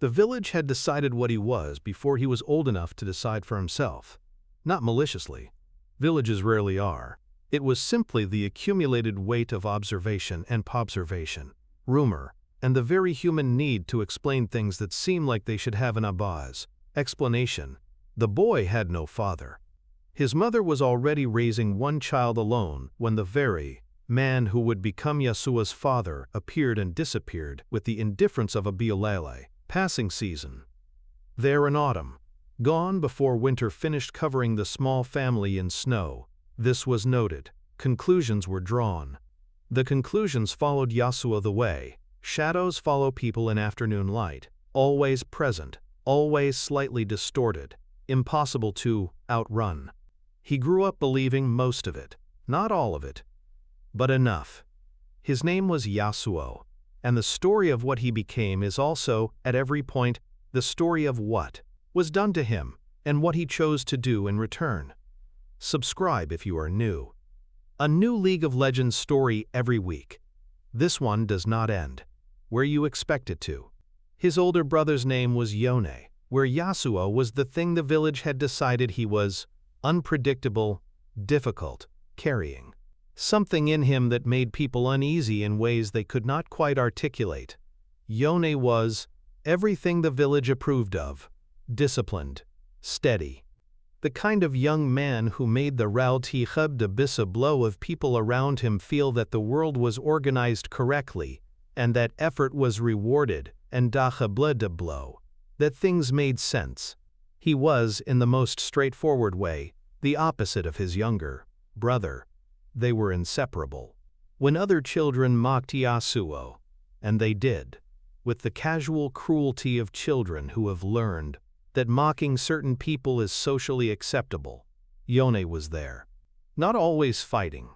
The village had decided what he was before he was old enough to decide for himself. Not maliciously. Villages rarely are. It was simply the accumulated weight of observation and pobservation, rumor, and the very human need to explain things that seem like they should have an abaz, explanation. The boy had no father. His mother was already raising one child alone when the very man who would become Yasuo's father appeared and disappeared with the indifference of a biolele, passing season. There in autumn, gone before winter finished covering the small family in snow. This was noted. Conclusions were drawn. The conclusions followed Yasuo the way. Shadows follow people in afternoon light, always present, always slightly distorted, impossible to outrun. He grew up believing most of it, not all of it, but enough. His name was Yasuo, and the story of what he became is also, at every point, the story of what was done to him and what he chose to do in return. Subscribe if you are new. A new League of Legends story every week. This one does not end where you expect it to. His older brother's name was Yone, where Yasuo was the thing the village had decided he was: unpredictable, difficult, carrying. Something in him that made people uneasy in ways they could not quite articulate. Yone was everything the village approved of: disciplined, steady. The kind of young man who made the Rauti Hub de Bissa blow of people around him feel that the world was organized correctly, and that effort was rewarded, and Dacha de blow, that things made sense. He was, in the most straightforward way, the opposite of his younger brother. They were inseparable. When other children mocked Yasuo, and they did, with the casual cruelty of children who have learned that mocking certain people is socially acceptable, Yone was there. Not always fighting.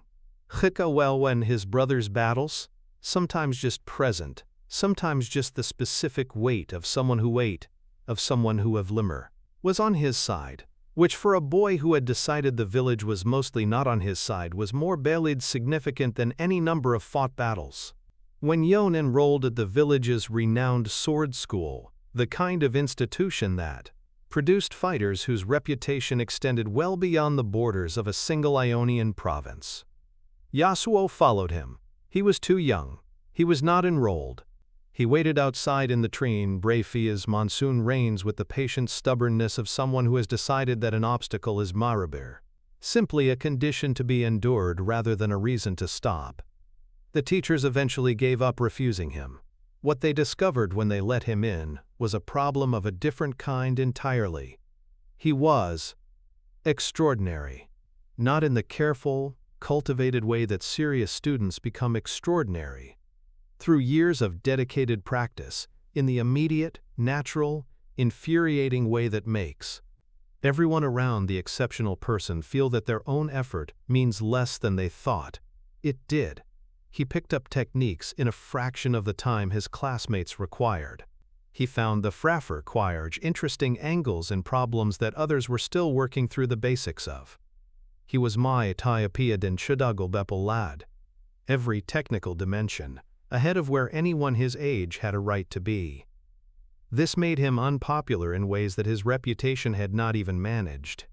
Well, when his brother's battles, sometimes just present, sometimes just the specific weight of someone who ate, of someone who have limmer, was on his side, which for a boy who had decided the village was mostly not on his side was more barely significant than any number of fought battles. When Yone enrolled at the village's renowned sword school, the kind of institution that produced fighters whose reputation extended well beyond the borders of a single Ionian province, Yasuo followed him. He was too young. He was not enrolled. He waited outside in the train brave as monsoon rains with the patient stubbornness of someone who has decided that an obstacle is marabir, simply a condition to be endured rather than a reason to stop. The teachers eventually gave up refusing him. What they discovered when they let him in was a problem of a different kind entirely. He was extraordinary, not in the careful, cultivated way that serious students become extraordinary. Through years of dedicated practice, in the immediate, natural, infuriating way that makes everyone around the exceptional person feel that their own effort means less than they thought it did. He picked up techniques in a fraction of the time his classmates required. He found the Fraffer required interesting angles and problems that others were still working through the basics of. He was my Tiapia den Shudagul Bepel lad. Every technical dimension, ahead of where anyone his age had a right to be. This made him unpopular in ways that his reputation had not even managed.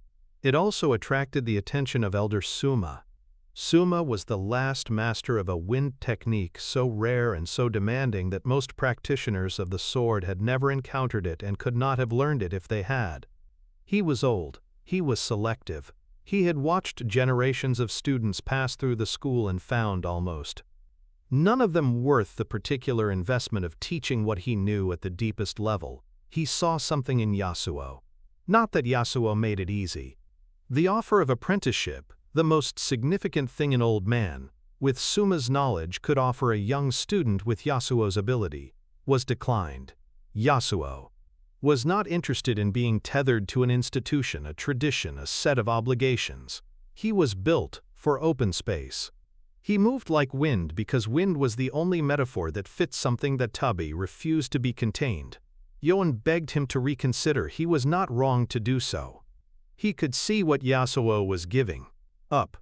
It also attracted the attention of elder Souma. Souma was the last master of a wind technique so rare and so demanding that most practitioners of the sword had never encountered it and could not have learned it if they had. He was old, he was selective. He had watched generations of students pass through the school and found almost none of them worth the particular investment of teaching what he knew at the deepest level. He saw something in Yasuo. Not that Yasuo made it easy. The offer of apprenticeship, the most significant thing an old man, with Souma's knowledge could offer a young student with Yasuo's ability, was declined. Yasuo was not interested in being tethered to an institution, a tradition, a set of obligations. He was built for open space. He moved like wind because wind was the only metaphor that fit something that Tabi refused to be contained. Yone begged him to reconsider. He was not wrong to do so. He could see what Yasuo was giving up.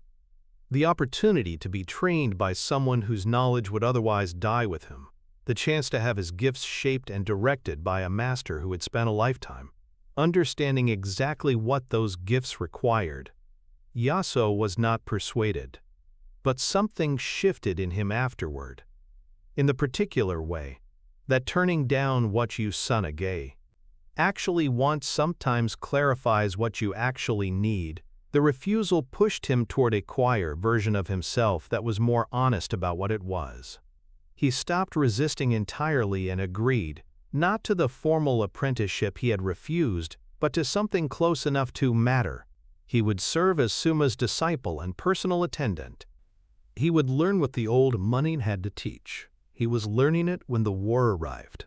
The opportunity to be trained by someone whose knowledge would otherwise die with him. the chance to have his gifts shaped and directed by a master who had spent a lifetime understanding exactly what those gifts required. Yasuo was not persuaded, but something shifted in him afterward. In the particular way that turning down what you actually want sometimes clarifies what you actually need. The refusal pushed him toward a quieter version of himself that was more honest about what it was. He stopped resisting entirely and agreed, not to the formal apprenticeship he had refused, but to something close enough to matter. He would serve as Souma's disciple and personal attendant. He would learn what the old money had to teach. He was learning it when the war arrived.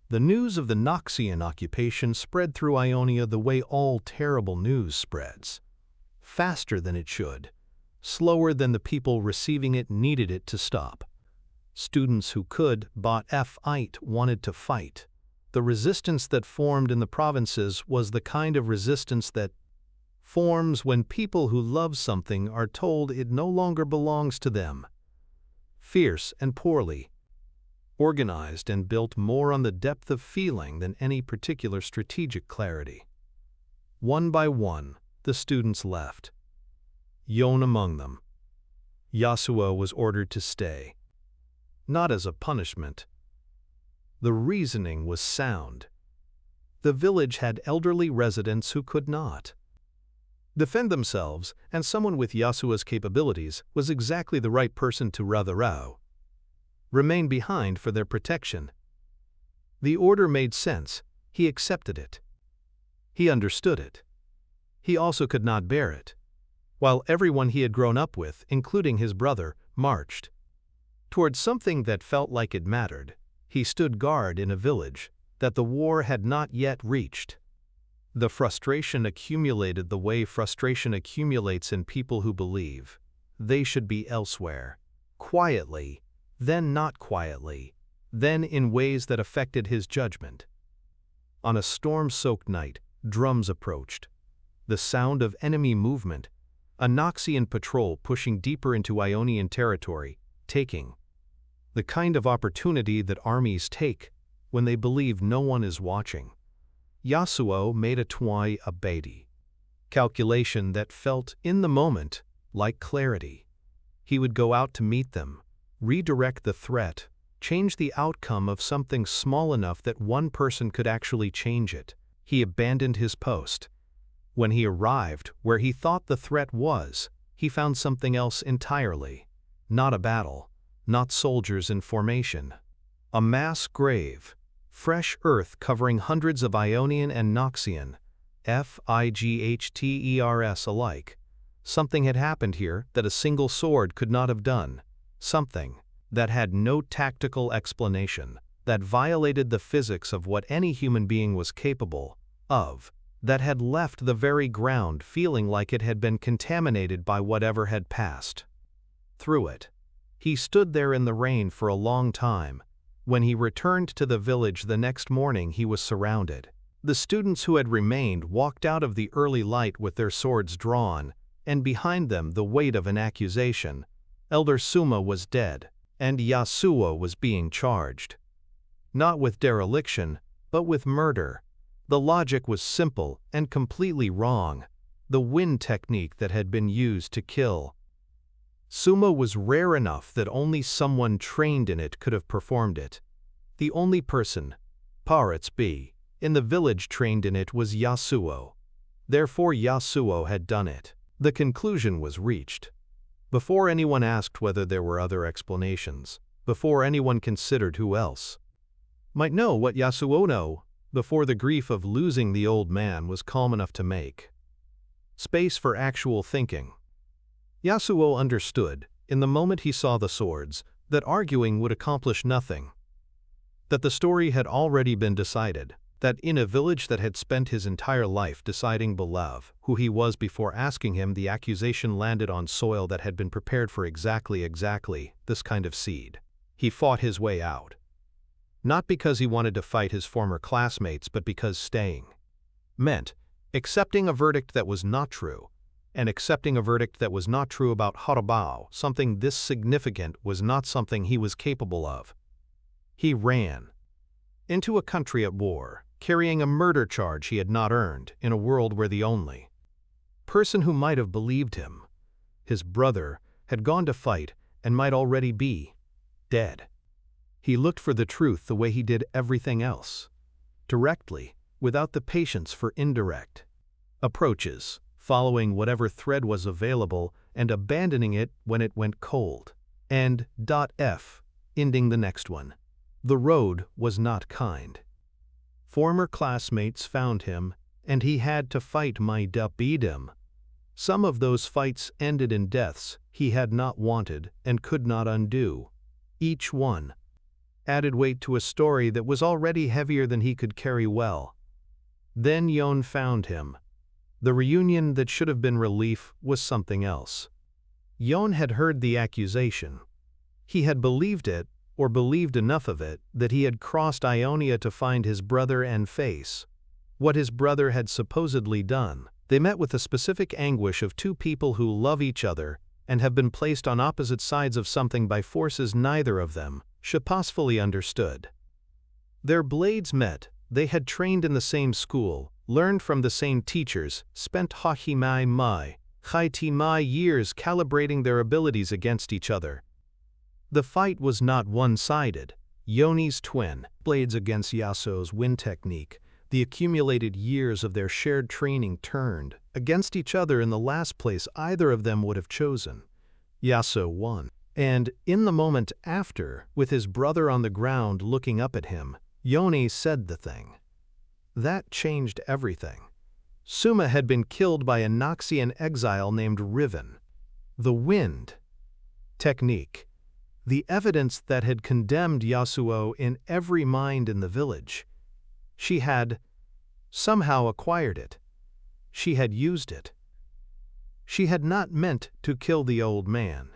The news of the Noxian occupation spread through Ionia the way all terrible news spreads. Faster than it should, slower than the people receiving it needed it to stop. Students who could, wanted to fight. The resistance that formed in the provinces was the kind of resistance that forms when people who love something are told it no longer belongs to them. Fierce and poorly organized and built more on the depth of feeling than any particular strategic clarity. One by one, the students left. Yone among them. Yasuo was ordered to stay. Not as a punishment. The reasoning was sound. The village had elderly residents who could not defend themselves, and someone with Yasuo's capabilities was exactly the right person to remain behind for their protection. The order made sense. He accepted it. He understood it. He also could not bear it. While everyone he had grown up with, including his brother, marched towards something that felt like it mattered, he stood guard in a village that the war had not yet reached. The frustration accumulated the way frustration accumulates in people who believe they should be elsewhere, quietly, then not quietly, then in ways that affected his judgment. On a storm-soaked night, drums approached. The sound of enemy movement, a Noxian patrol pushing deeper into Ionian territory, taking the kind of opportunity that armies take when they believe no one is watching. Yasuo made a baity calculation that felt, in the moment, like clarity. He would go out to meet them, redirect the threat, change the outcome of something small enough that one person could actually change it. He abandoned his post. When he arrived where he thought the threat was, he found something else entirely. Not a battle, not soldiers in formation. A mass grave, fresh earth covering hundreds of Ionian and Noxian, fighters alike. Something had happened here that a single sword could not have done. Something that had no tactical explanation, that violated the physics of what any human being was capable of, that had left the very ground feeling like it had been contaminated by whatever had passed through it. He stood there in the rain for a long time. When he returned to the village the next morning, he was surrounded. The students who had remained walked out of the early light with their swords drawn, and behind them the weight of an accusation. Elder Souma was dead, and Yasuo was being charged. Not with dereliction, but with murder. The logic was simple and completely wrong. The wind technique that had been used to kill Souma was rare enough that only someone trained in it could have performed it. The only person, in the village trained in it was Yasuo. Therefore Yasuo had done it. The conclusion was reached. Before anyone asked whether there were other explanations, before anyone considered who else might know what Yasuo knew, before the grief of losing the old man was calm enough to make space for actual thinking. Yasuo understood, in the moment he saw the swords, that arguing would accomplish nothing. That the story had already been decided, that in a village that had spent his entire life deciding below who he was before asking him, the accusation landed on soil that had been prepared for exactly this kind of seed. He fought his way out. Not because he wanted to fight his former classmates, but because staying meant accepting a verdict that was not true, and accepting a verdict that was not true about Harabao. Something this significant was not something he was capable of. He ran into a country at war, carrying a murder charge he had not earned in a world where the only person who might have believed him, his brother, had gone to fight and might already be dead. He looked for the truth the way he did everything else, directly, without the patience for indirect approaches, following whatever thread was available and abandoning it when it went cold. And ending the next one. The road was not kind. Former classmates found him, and he had to fight beat him. Some of those fights ended in deaths he had not wanted and could not undo. Each one added weight to a story that was already heavier than he could carry well. Then Yone found him. The reunion that should have been relief was something else. Yone had heard the accusation. He had believed it, or believed enough of it, that he had crossed Ionia to find his brother and face what his brother had supposedly done. They met with the specific anguish of two people who love each other and have been placed on opposite sides of something by forces neither of them fully understood. Their blades met. They had trained in the same school, learned from the same teachers, spent years calibrating their abilities against each other. The fight was not one-sided. Yone's twin blades against Yasuo's wind technique, the accumulated years of their shared training turned against each other in the last place either of them would have chosen. Yasuo won. And in the moment after, with his brother on the ground looking up at him, Yone said the thing that changed everything. Souma had been killed by a Noxian exile named Riven. The wind technique, the evidence that had condemned Yasuo in every mind in the village. She had somehow acquired it. She had used it. She had not meant to kill the old man.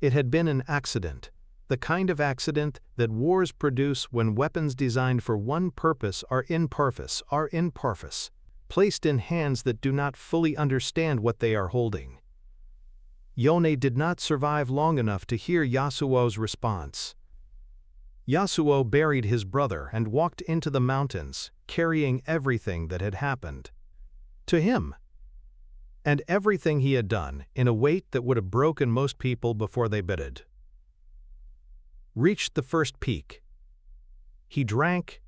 It had been an accident, the kind of accident that wars produce when weapons designed for one purpose are imperfect, placed in hands that do not fully understand what they are holding. Yone did not survive long enough to hear Yasuo's response. Yasuo buried his brother and walked into the mountains, carrying everything that had happened to him, and everything he had done, in a weight that would have broken most people before they bitted. Reached the first peak. He drank,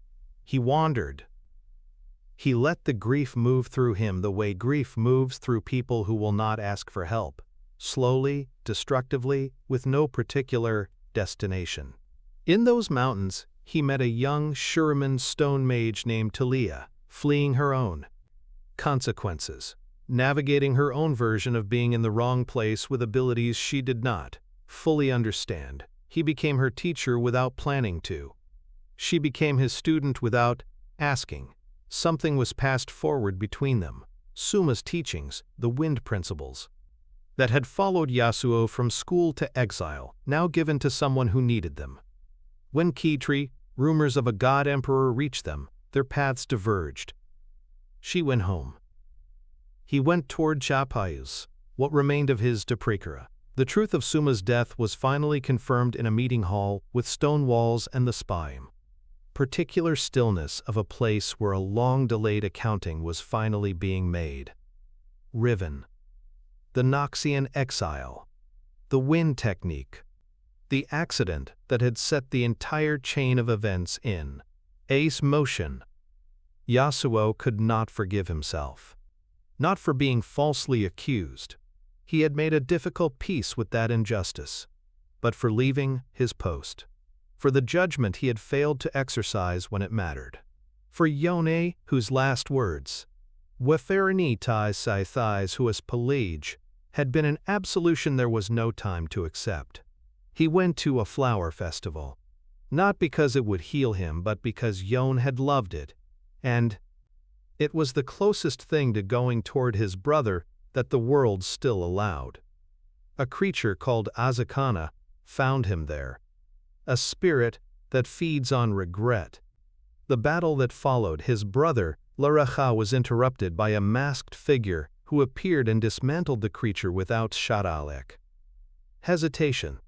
he wandered. He let the grief move through him the way grief moves through people who will not ask for help, slowly, destructively, with no particular destination. In those mountains, he met a young Shuriman stone mage named Talia, fleeing her own consequences, navigating her own version of being in the wrong place with abilities she did not fully understand. He became her teacher without planning to. She became his student without asking. Something was passed forward between them, Souma's teachings, the wind principles, that had followed Yasuo from school to exile, now given to someone who needed them. When Kitri, rumors of a god-emperor reached them, their paths diverged. She went home. He went toward Chapayus, what remained of his Deprekara. The truth of Souma's death was finally confirmed in a meeting hall with stone walls and the spine. Particular stillness of a place where a long-delayed accounting was finally being made. Riven. The Noxian exile. The wind technique. The accident that had set the entire chain of events in ace motion. Yasuo could not forgive himself. Not for being falsely accused. He had made a difficult peace with that injustice. But for leaving his post. For the judgment he had failed to exercise when it mattered. For Yone, whose last words, "Weferinitai Scythies huas Pelage," had been an absolution there was no time to accept. He went to a flower festival. Not because it would heal him, but because Yone had loved it. And it was the closest thing to going toward his brother that the world still allowed. A creature called Azakana found him there. A spirit that feeds on regret. The battle that followed his brother, Larecha, was interrupted by a masked figure who appeared and dismantled the creature without Shadalek hesitation.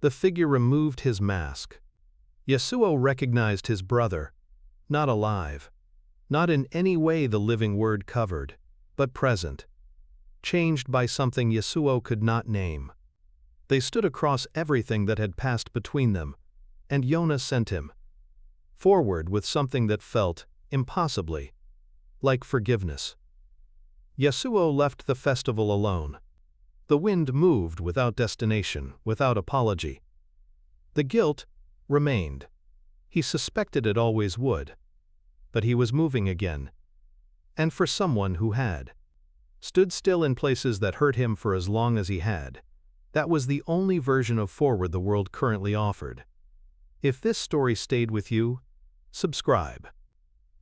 The figure removed his mask. Yasuo recognized his brother, not alive, not in any way the living word covered, but present, changed by something Yasuo could not name. They stood across everything that had passed between them, and Yone sent him forward with something that felt, impossibly, like forgiveness. Yasuo left the festival alone. The wind moved without destination, without apology. The guilt remained. He suspected it always would. But he was moving again. And for someone who had stood still in places that hurt him for as long as he had, that was the only version of forward the world currently offered. If this story stayed with you, subscribe.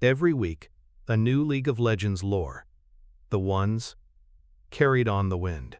Every week, a new League of Legends lore. The ones carried on the wind.